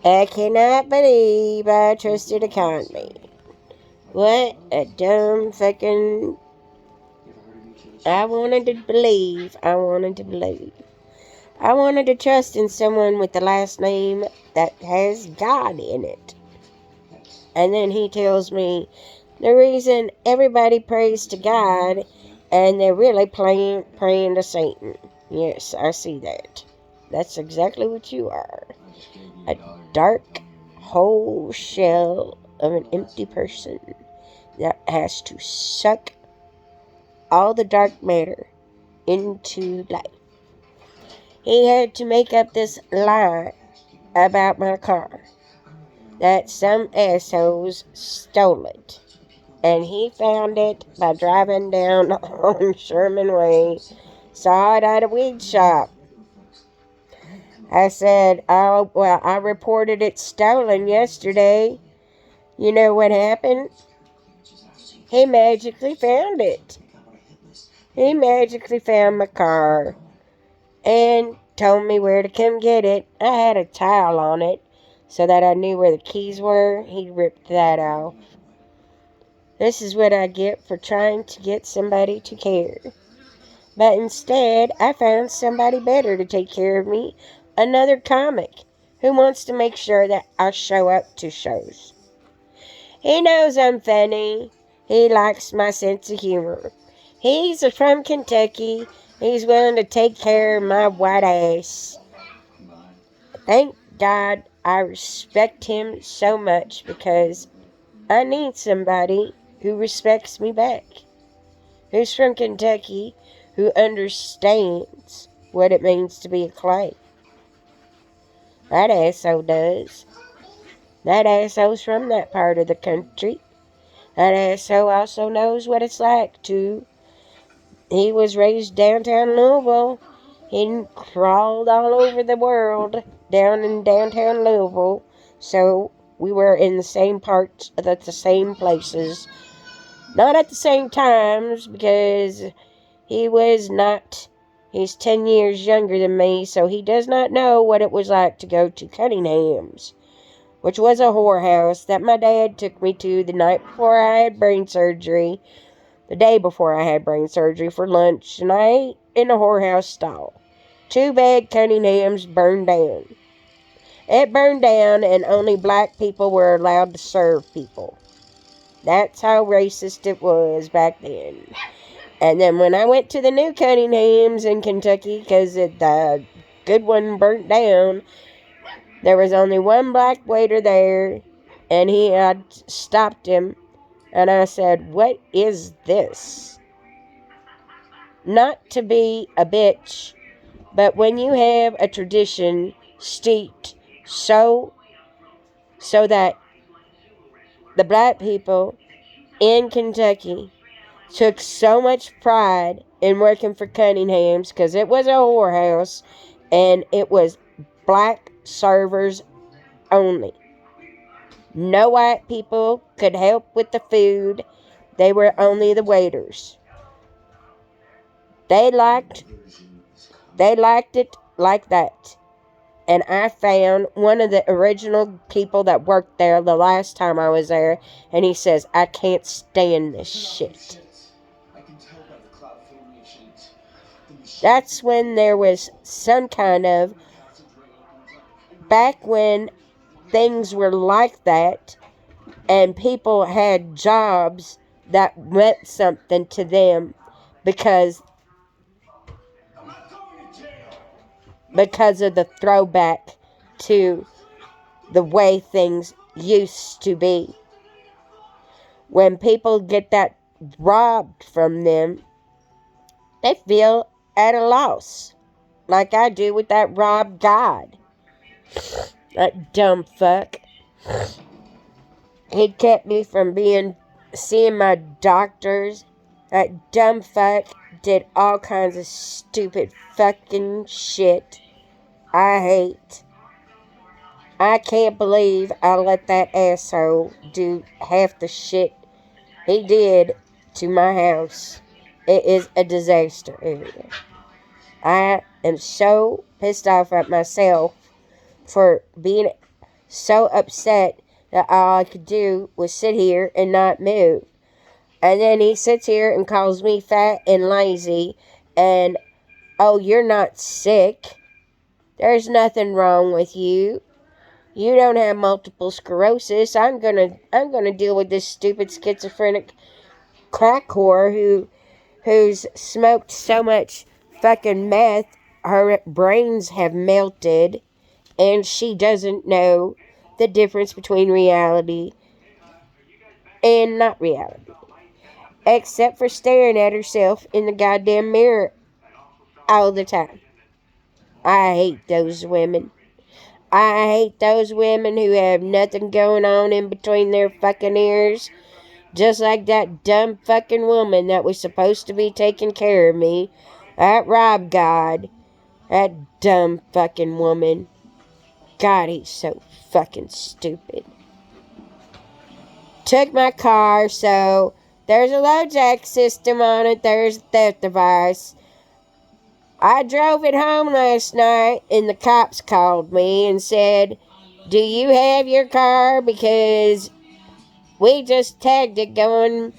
I cannot believe I trusted a con man. What a dumb fucking... I wanted to believe. I wanted to trust in someone with the last name that has God in it. And then he tells me the reason everybody prays to God and they're really praying to Satan. Yes, I see that. That's exactly what you are. A dark whole shell of an empty person that has to suck all the dark matter into life. He had to make up this lie about my car, that some assholes stole it. And he found it by driving down on Sherman Way, saw it at a weed shop. I said, oh, well, I reported it stolen yesterday. You know what happened? He magically found it. He magically found my car and told me where to come get it. I had a towel on it so that I knew where the keys were. He ripped that off. This is what I get for trying to get somebody to care. But instead, I found somebody better to take care of me. Another comic who wants to make sure that I show up to shows. He knows I'm funny. He likes my sense of humor. He's from Kentucky. He's willing to take care of my white ass. Thank God I respect him so much because I need somebody who respects me back. Who's from Kentucky, who understands what it means to be a clay. That asshole does. That asshole's from that part of the country. That asshole also knows what it's like to... He was raised downtown Louisville. He crawled all over the world down in downtown Louisville. So we were in the same parts, at the same places. Not at the same times, because he was not... He's 10 years younger than me, so he does not know what it was like to go to Cunningham's, which was a whorehouse that my dad took me to the night before I had brain surgery, the day before I had brain surgery, for lunch, and I ate in a whorehouse stall. Too bad Cunningham's burned down. It burned down, and only black people were allowed to serve people. That's how racist it was back then. And then when I went to the new Cunningham's in Kentucky, because the good one burnt down, there was only one black waiter there, and he had stopped him, and I said, "What is this?" Not to be a bitch, but when you have a tradition steeped so that the black people in Kentucky took so much pride in working for Cunningham's, because it was a whorehouse, and it was black servers only. No white people could help with the food. They were only the waiters. They liked it like that. And I found one of the original people that worked there the last time I was there, and he says, "I can't stand this shit." That's when there was some kind of... Back when things were like that, and people had jobs that meant something to them because of the throwback to the way things used to be. When people get that robbed from them, they feel at a loss, like I do with that Rob God. That dumb fuck. He kept me from seeing my doctors. That dumb fuck did all kinds of stupid fucking shit I hate. I can't believe I let that asshole do half the shit he did to my house. It is a disaster area. I am so pissed off at myself for being so upset that all I could do was sit here and not move. And then he sits here and calls me fat and lazy and, oh, you're not sick. There's nothing wrong with you. You don't have multiple sclerosis. I'm gonna deal with this stupid schizophrenic crack whore who's smoked so much fucking meth her brains have melted and she doesn't know the difference between reality and not reality. Except for staring at herself in the goddamn mirror all the time. I hate those women. I hate those women who have nothing going on in between their fucking ears. Just like that dumb fucking woman that was supposed to be taking care of me. That Rob God. That dumb fucking woman. God, he's so fucking stupid. Took my car, so there's a low jack system on it. There's a theft device. I drove it home last night, and the cops called me and said, do you have your car? Because we just tagged it going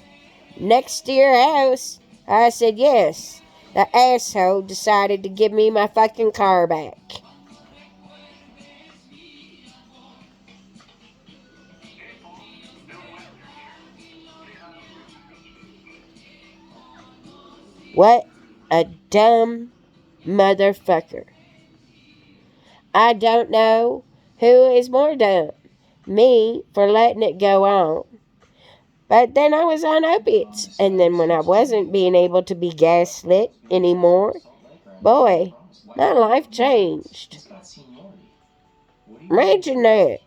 next to your house. I said, yes. The asshole decided to give me my fucking car back. What a dumb motherfucker. I don't know who is more dumb. Me for letting it go on. But then I was on opiates. And then when I wasn't being able to be gaslit anymore, boy, my life changed. Imagine that.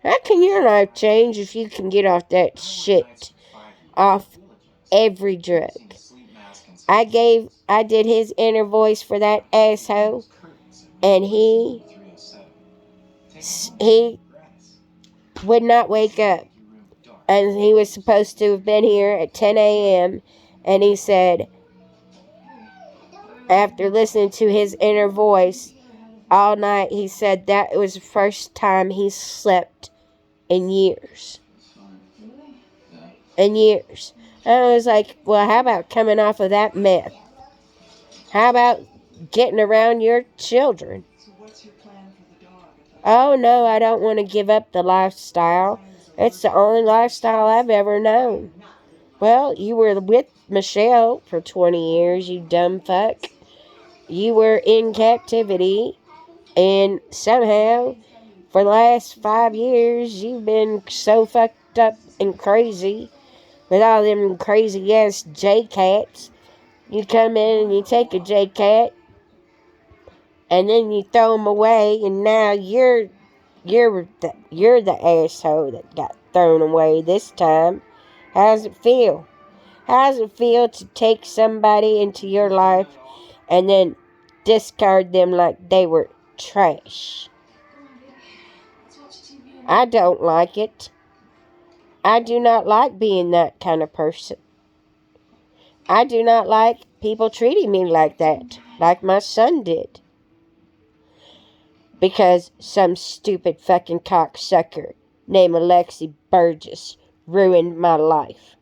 How can your life change if you can get off that shit? Off every drug. I did his inner voice for that asshole. And he would not wake up. And he was supposed to have been here at 10 a.m. And he said, after listening to his inner voice all night, he said that it was the first time he slept in years. In years. And I was like, well, how about coming off of that meth? How about getting around your children? Oh, no, I don't want to give up the lifestyle. It's the only lifestyle I've ever known. Well, you were with Michelle for 20 years, you dumb fuck. You were in captivity, and somehow, for the last 5 years, you've been so fucked up and crazy with all them crazy-ass J-Cats. You come in and you take a J-Cat, and then you throw them away, and now you're the asshole that got thrown away this time. How does it feel? How does it feel to take somebody into your life and then discard them like they were trash? I don't like it. I do not like being that kind of person. I do not like people treating me like that, like my son did. Because some stupid fucking cocksucker named Alexi Burgess ruined my life.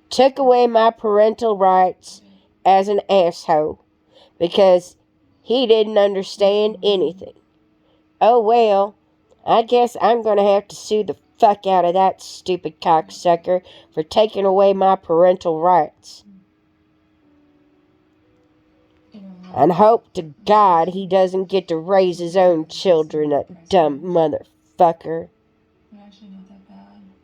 Took away my parental rights as an asshole because he didn't understand anything. Oh well, I guess I'm going to have to sue the fuck out of that stupid cocksucker for taking away my parental rights. And hope to God he doesn't get to raise his own children, that dumb motherfucker.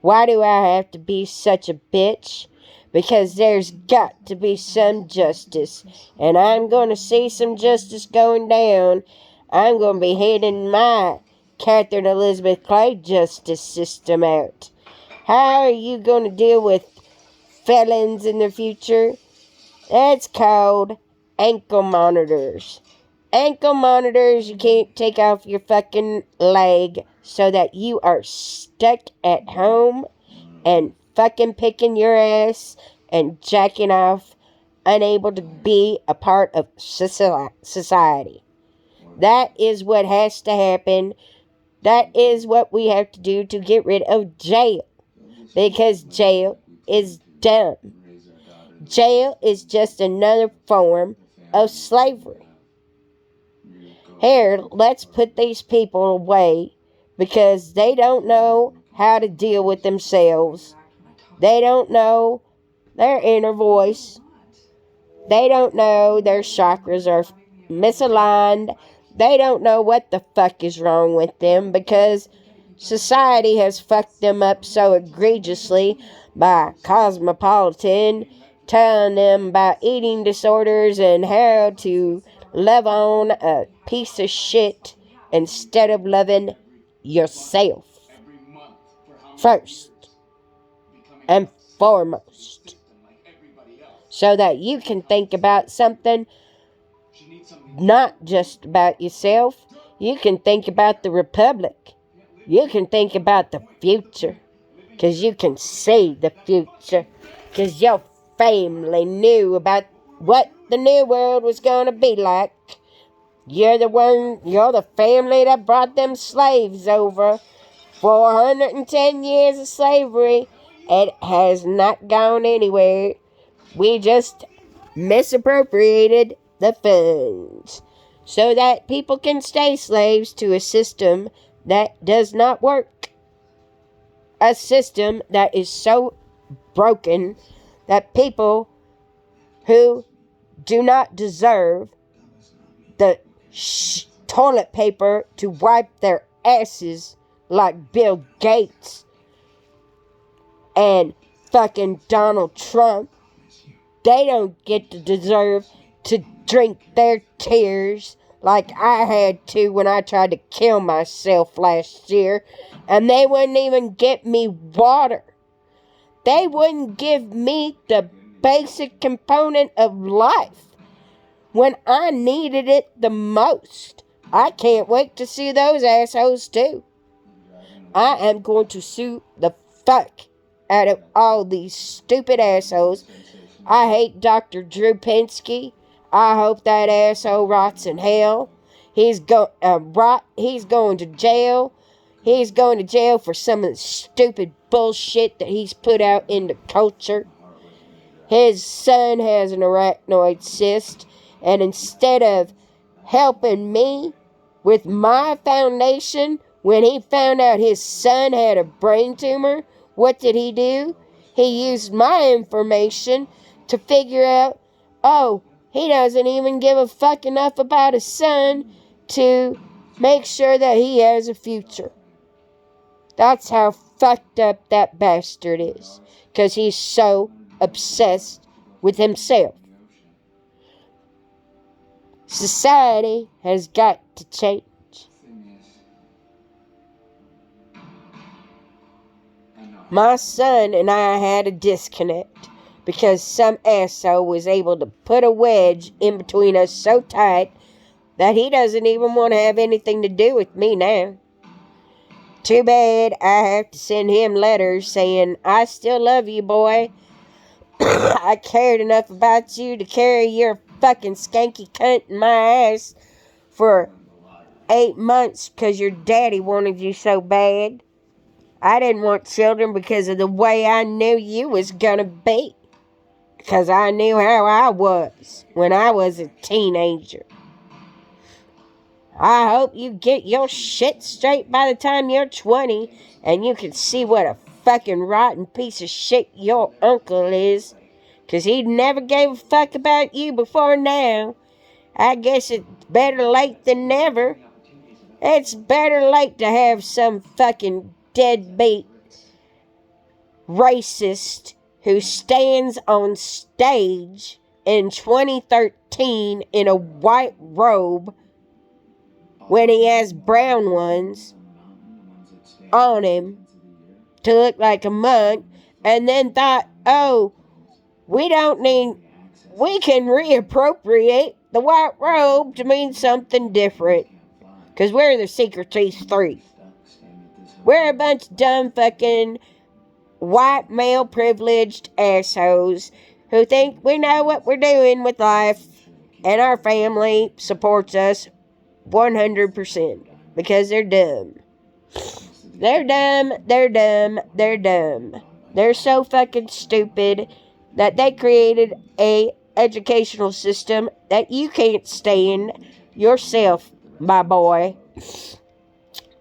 Why do I have to be such a bitch? Because there's got to be some justice. And I'm going to see some justice going down. I'm going to be handing my Catherine Elizabeth Clay justice system out. How are you going to deal with felons in the future? That's called ankle monitors. Ankle monitors, you can't take off your fucking leg so that you are stuck at home and fucking picking your ass and jacking off, unable to be a part of society. That is what has to happen That is what we have to do to get rid of jail. Because jail is dumb. Jail is just another form of slavery. Here, let's put these people away because they don't know how to deal with themselves. They don't know their inner voice. They don't know their chakras are misaligned. They don't know what the fuck is wrong with them because society has fucked them up so egregiously by Cosmopolitan telling them about eating disorders and how to love on a piece of shit instead of loving yourself first and foremost, so that you can think about something not just about yourself. You can think about the Republic. You can think about the future, because you can see the future, because your family knew about what the new world was going to be like. You're the family that brought them slaves over. 410 years of slavery. It has not gone anywhere. We just misappropriated the funds so that people can stay slaves to a system that does not work. A system that is so broken that people who do not deserve the toilet paper to wipe their asses like Bill Gates and fucking Donald Trump, they don't get to deserve to drink their tears like I had to when I tried to kill myself last year, and they wouldn't even get me water. They wouldn't give me the basic component of life when I needed it the most. I can't wait to sue those assholes too. I am going to sue the fuck out of all these stupid assholes. I hate Dr. Drew Pinsky. I hope that asshole rots in hell. He's going to jail. He's going to jail for some of the stupid bullshit that he's put out in the culture. His son has an arachnoid cyst, and instead of helping me with my foundation, when he found out his son had a brain tumor, what did he do? He used my information to figure out, oh, he doesn't even give a fuck enough about his son to make sure that he has a future. That's how fucked up that bastard is. Because he's so obsessed with himself. Society has got to change. My son and I had a disconnect because some asshole was able to put a wedge in between us so tight that he doesn't even want to have anything to do with me now. Too bad I have to send him letters saying, I still love you, boy. I cared enough about you to carry your fucking skanky cunt in my ass for 8 months because your daddy wanted you so bad. I didn't want children because of the way I knew you was gonna be. Because I knew how I was when I was a teenager. I hope you get your shit straight by the time you're 20 and you can see what a fucking rotten piece of shit your uncle is. Because he never gave a fuck about you before now. I guess it's better late than never. It's better late to have some fucking deadbeat racist who stands on stage in 2013 in a white robe when he has brown ones on him to look like a monk, and then thought, oh, we can reappropriate the white robe to mean something different. Because we're the Secret Teeth 3. We're a bunch of dumb fucking white male privileged assholes who think we know what we're doing with life, and our family supports us 100% because they're dumb. They're dumb, they're dumb, they're dumb. They're so fucking stupid that they created a educational system that you can't stand yourself, my boy,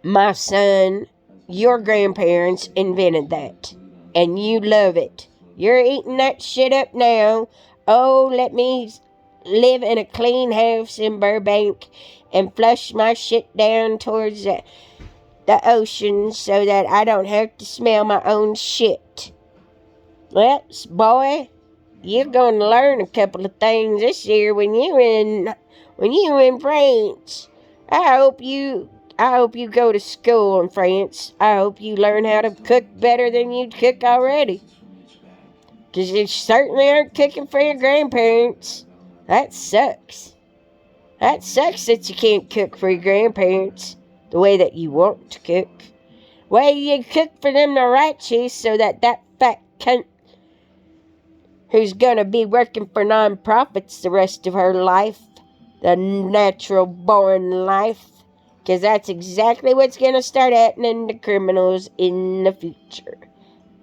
my son. Your grandparents invented that, and you love it. You're eating that shit up now. Oh, let me live in a clean house in Burbank and flush my shit down towards the ocean so that I don't have to smell my own shit. Well, boy, you're going to learn a couple of things this year when you in France. I hope you go to school in France. I hope you learn how to cook better than you cook already. Because you certainly aren't cooking for your grandparents. That sucks. That sucks that you can't cook for your grandparents the way that you want to cook. Well, you cook for them the right cheese so that fat cunt who's gonna be working for non-profits the rest of her life, the natural born life, because that's exactly what's gonna start happening to criminals in the future.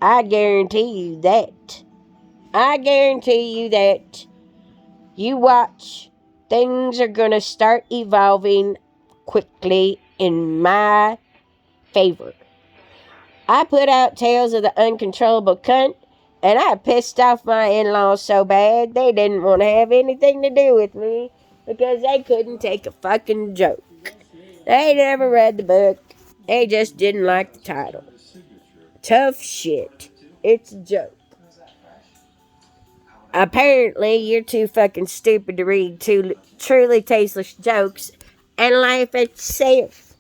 I guarantee you that. I guarantee you that. You watch. Things are gonna start evolving quickly in my favor. I put out Tales of the Uncontrollable Cunt, and I pissed off my in-laws so bad they didn't want to have anything to do with me because they couldn't take a fucking joke. They never read the book. They just didn't like the title. Tough shit. It's a joke. Apparently, you're too fucking stupid to read two truly tasteless jokes and laugh at yourself.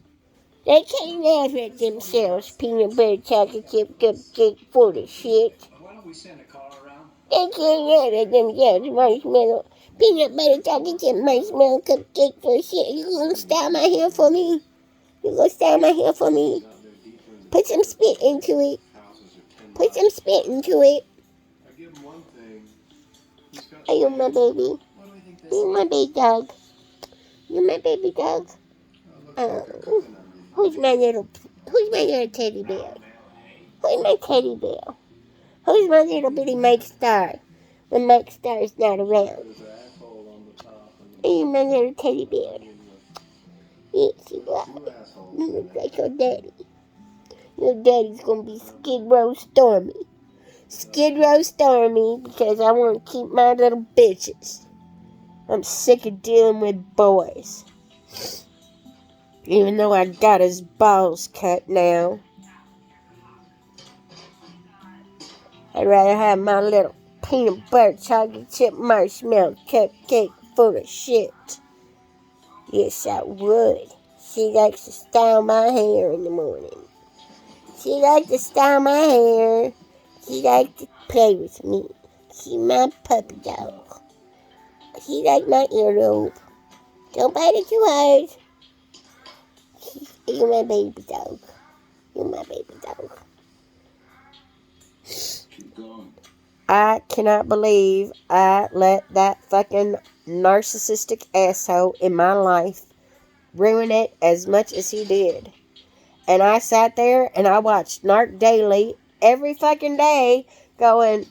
They can't laugh at themselves, peanut butter chocolate chip cupcake full of shit. They can't laugh at themselves, marshmallow, peanut butter chocolate chip marshmallow cupcake full of shit. You gonna style my hair for me? You gonna style my hair for me? Put some spit into it. Put some spit into it. Are you my baby? You my baby dog. You my baby dog. Who's my little teddy bear? Who's my teddy bear? Who's my little bitty Mike Star when Mike Star's not around? Are you my little teddy bear? Yes, you are. You look like your daddy. Your daddy's gonna be Skid Row Stormy. Skid Row Stormy because I want to keep my little bitches. I'm sick of dealing with boys. Even though I got his balls cut now. I'd rather have my little peanut butter chocolate chip marshmallow cupcake full of shit. Yes, I would. She likes to style my hair in the morning. She likes to style my hair. She likes to play with me. She's my puppy dog. She likes my earlobe. Don't bite it too hard. You're my baby dog. You're my baby dog. I cannot believe I let that fucking narcissistic asshole in my life ruin it as much as he did. And I sat there and I watched Narc Daily every fucking day going,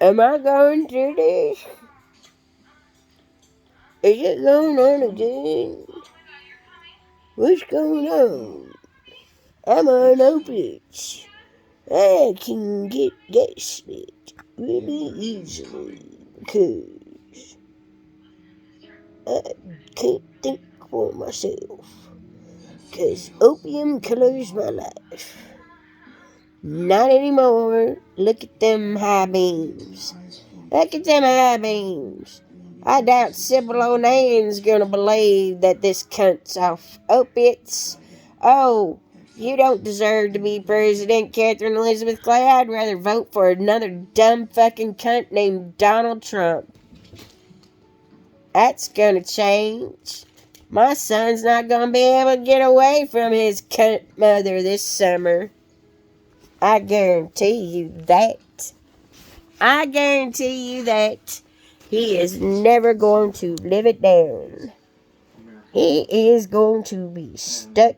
am I going through this? Is it going on again? What's going on? I'm on opiates. I can get gaslit really easily because I can't think for myself. Because opium colors my life. Not anymore. Look at them high beams. Look at them high beams. I doubt Sybil O'Neill's gonna believe that this cunt's off opiates. Oh, you don't deserve to be president, Catherine Elizabeth Clay. I'd rather vote for another dumb fucking cunt named Donald Trump. That's gonna change. My son's not gonna be able to get away from his cunt mother this summer. I guarantee you that. I guarantee you that. He is never going to live it down. He is going to be stuck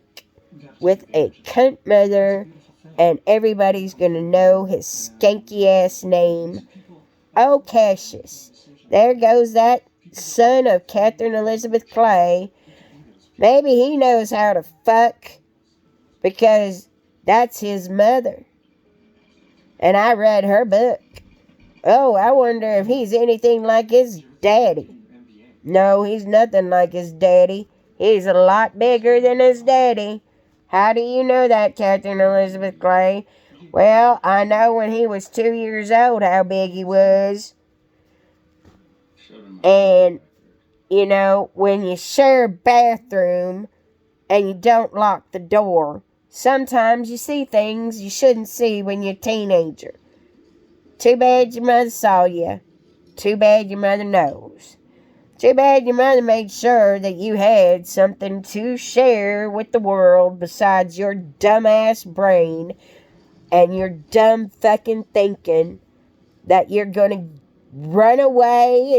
with a cunt mother, and everybody's gonna know his skanky ass name. Oh, Cassius. There goes that son of Catherine Elizabeth Clay. Maybe he knows how to fuck because that's his mother. And I read her book. Oh, I wonder if he's anything like his daddy. No, he's nothing like his daddy. He's a lot bigger than his daddy. How do you know that, Catherine Elizabeth Clay? Well, I know when he was 2 years old how big he was. And, you know, when you share a bathroom and you don't lock the door, sometimes you see things you shouldn't see when you're a teenager. Too bad your mother saw you. Too bad your mother knows. Too bad your mother made sure that you had something to share with the world besides your dumbass brain and your dumb fucking thinking that you're gonna run away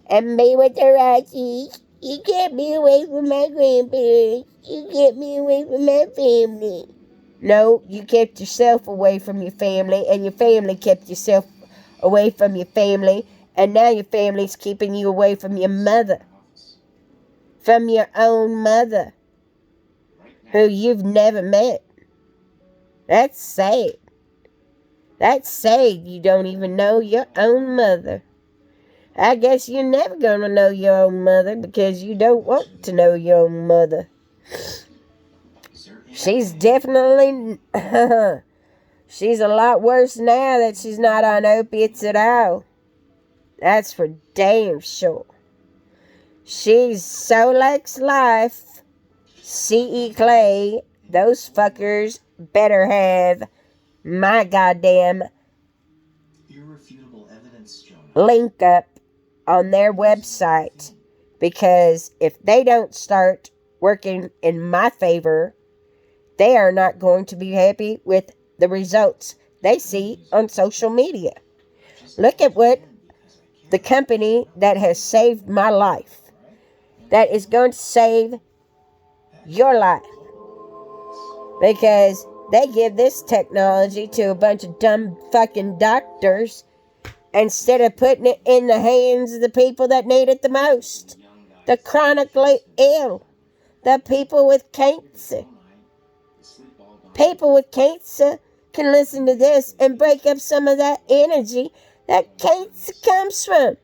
and be with the Rockies. You can't be away from my grandparents. You can't be away from my family. No, you kept yourself away from your family, and your family kept yourself away from your family, and now your family's keeping you away from your mother. From your own mother, who you've never met. That's sad. That's sad you don't even know your own mother. I guess you're never going to know your own mother because you don't want to know your own mother. She's definitely... she's a lot worse now that she's not on opiates at all. That's for damn sure. She's Solex Life. C.E. Clay. Those fuckers better have my goddamn irrefutable evidence, Jonah. Link up on their website, because if they don't start working in my favor, they are not going to be happy with the results they see on social media. Look at what the company that has saved my life, that is going to save your life, because they give this technology to a bunch of dumb fucking doctors instead of putting it in the hands of the people that need it the most. The chronically ill. The people with cancer. People with cancer can listen to this and break up some of that energy that cancer comes from.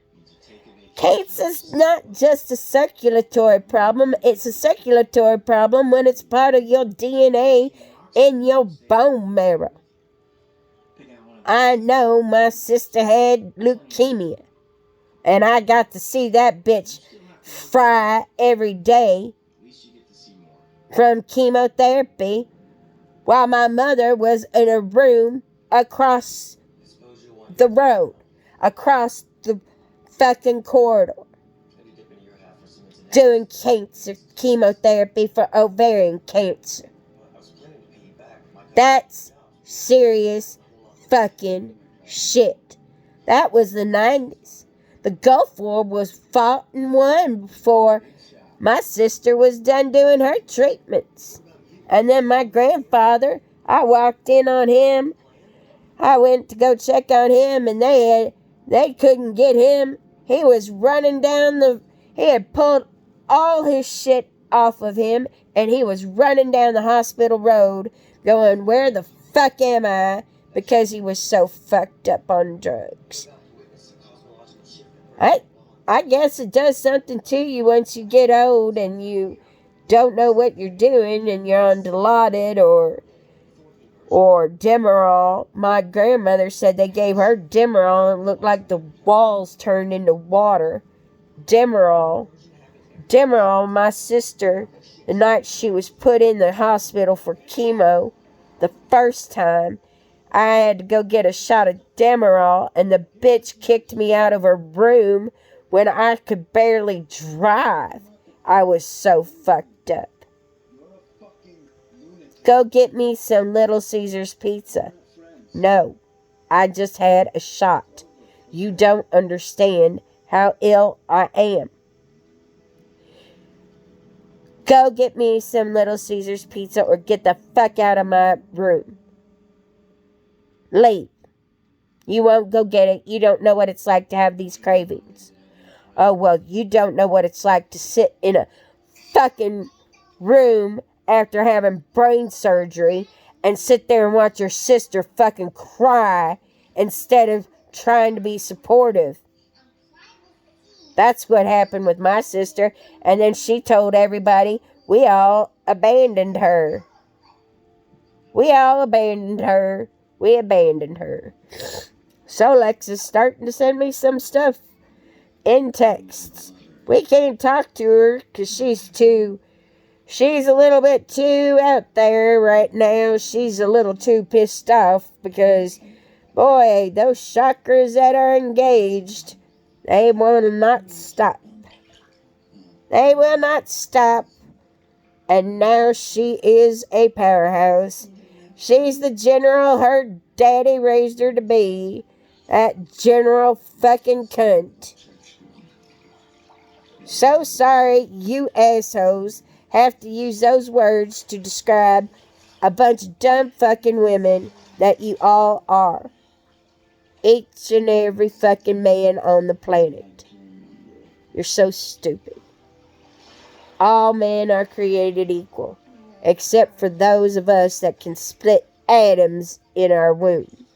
Cancer's not just a circulatory problem. It's a circulatory problem when it's part of your DNA in your bone marrow. I know my sister had leukemia, and I got to see that bitch fry every day from chemotherapy while my mother was in a room across the road, across the fucking corridor, doing cancer chemotherapy for ovarian cancer. That's serious fucking shit. That was the 90s. The Gulf War was fought and won before my sister was done doing her treatments. And then my grandfather, I walked in on him. I went to go check on him, and they couldn't get him. He was running down he had pulled all his shit off of him, and he was running down the hospital road going, where the fuck am I? Because he was so fucked up on drugs. I guess it does something to you once you get old and you don't know what you're doing and you're on Dilaudid or Demerol. My grandmother said they gave her Demerol and it looked like the walls turned into water. Demerol, my sister, the night she was put in the hospital for chemo, the first time, I had to go get a shot of Demerol, and the bitch kicked me out of her room when I could barely drive. I was so fucked up. Go get me some Little Caesars pizza. No, I just had a shot. You don't understand how ill I am. Go get me some Little Caesars pizza or get the fuck out of my room. Leave. You won't go get it. You don't know what it's like to have these cravings. Oh, well, you don't know what it's like to sit in a fucking room after having brain surgery and sit there and watch your sister fucking cry instead of trying to be supportive. That's what happened with my sister. And then she told everybody we all abandoned her. We all abandoned her. We abandoned her. So Lex is starting to send me some stuff in texts. We can't talk to her because she's a little bit too out there right now. She's a little too pissed off because, boy, those chakras that are engaged, they will not stop. They will not stop. And now she is a powerhouse. She's the general her daddy raised her to be. That general fucking cunt. So sorry you assholes have to use those words to describe a bunch of dumb fucking women that you all are. Each and every fucking man on the planet. You're so stupid. All men are created equal, except for those of us that can split atoms in our womb.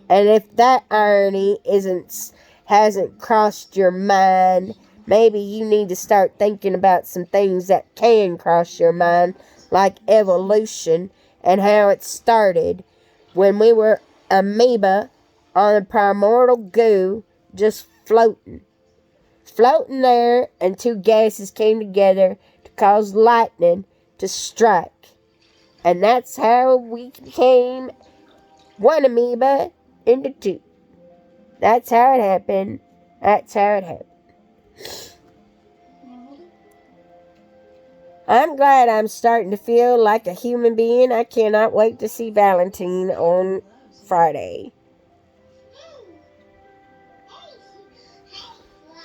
And if that irony hasn't crossed your mind, maybe you need to start thinking about some things that can cross your mind, like evolution and how it started when we were amoeba on a primordial goo just floating. Floating there, and two gases came together to cause lightning to strike. And that's how we became one amoeba into two. That's how it happened. That's how it happened. I'm glad I'm starting to feel like a human being. I cannot wait to see Valentine on Friday.